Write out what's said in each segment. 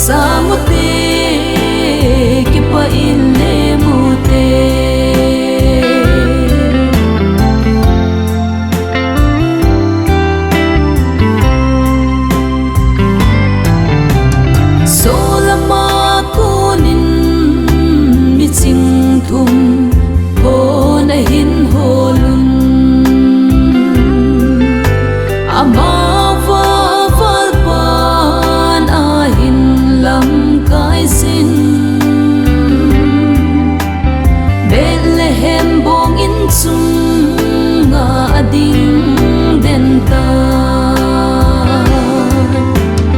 sa mo te ki pa ile mo te solama kunin mi ching thum ho na hin holun ama Bethlehem bong in chung nga ading denta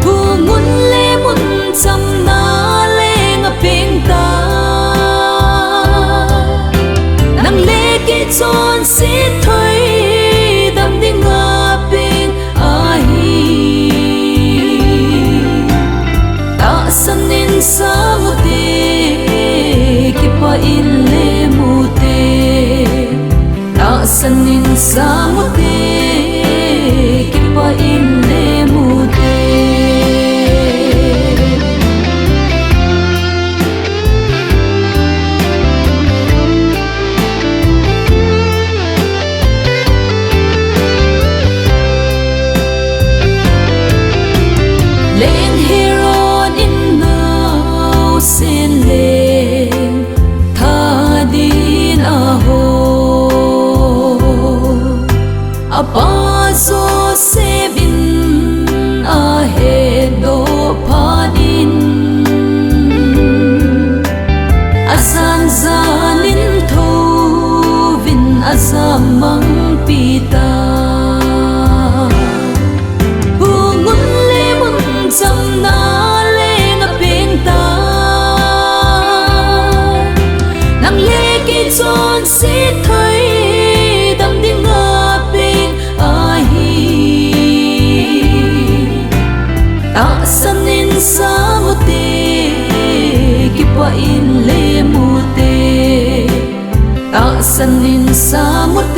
Tungun le mun cham na le nga ping ta Nang le ke chon si thoi dam ding nga ping ahi Ta sanin sa mo te ki pa ile sanin sa mo te ki pa ile mo te leng hiron in no sin leng tha din aho apa so sebin ahe do panin azan zanin tho vin azamang pita bungun le mun cham na le nga penta nang le ke chon si thoi dam ding sanin sa mo te ki pa ile mo te ta sanin sa mo te